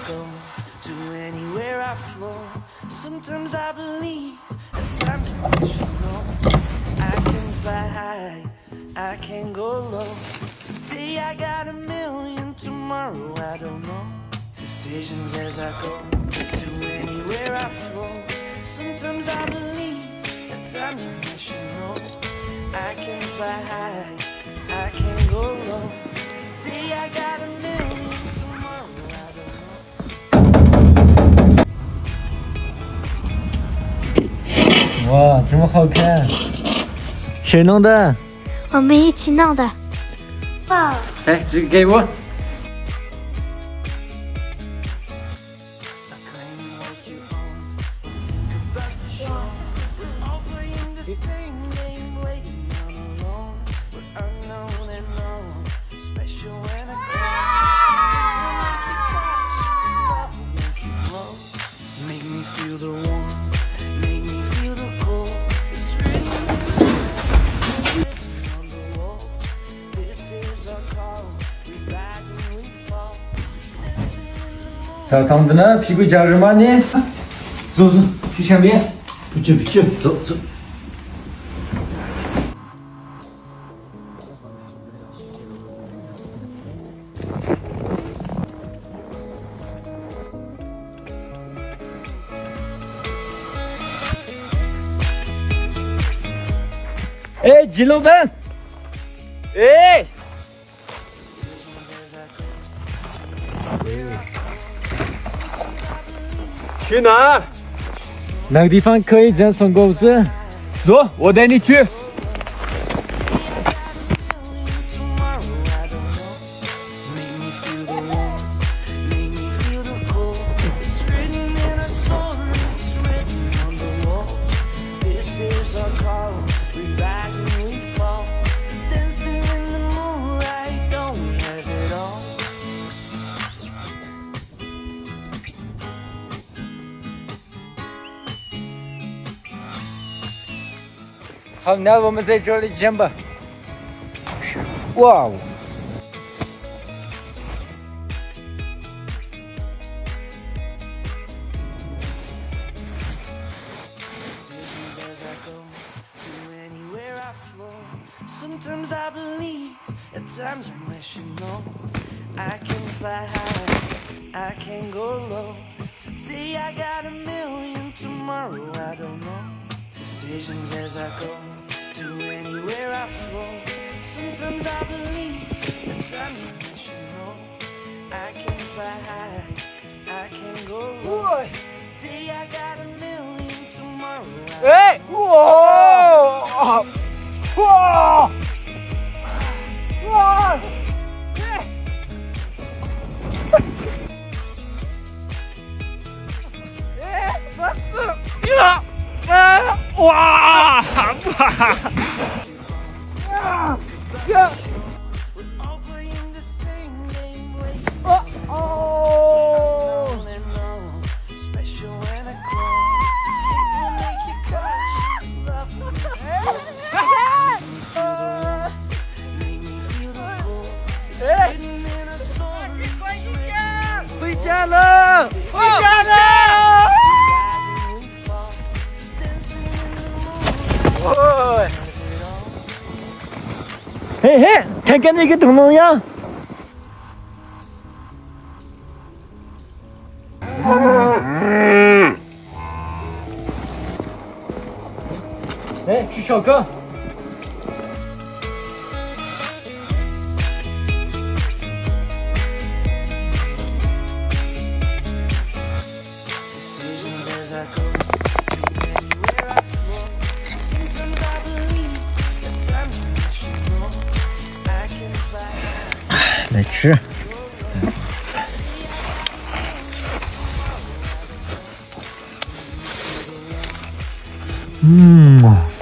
go, to anywhere I flow. Sometimes I believe, at times I wish you know. I can fly high, I can go low. Today I got a million, tomorrow I don't know. Decisions as I go, to anywhere I flow. Sometimes I believe, at times I wish you know. I can fly high, I can go low. Today I got a million, tomorrow I don't know. 哇，这么好看，谁弄的？我们一起弄的。哇！哎，这个给我。小汤子呢？屁股夹着吗你？走走，去前面，不去，走走。哎，金老板，哎。去哪儿？哪个地方可以捡松果子？走，我带你去。好，那我们在这里见吧。哇哦！Sometimes I believe, at times I wish you know. I can fly high, I can go low. Today I got a million, tomorrow I don't know. Decisions as I go, to anywhere I flow. Sometimes I believe, at times I wish you know. I can fly high, I can go low. Today I got a million, tomorrow I 哎，哇！哇！哇！哎，我死了！哇！呀！ all playing the same game, waiting 哦！ and know. Special when I call, it will make you cry. Love make me feel the cold. It's written in a song. 回家了，回家了！ Rising we fall, dancing in the moonlight. 嘿嘿，看看那个灯笼呀！哎，吃烧烤。Decisions as I go, anywhere I flow. Sometimes I believe, at times I wish you know. I can fly. 来吃。嗯。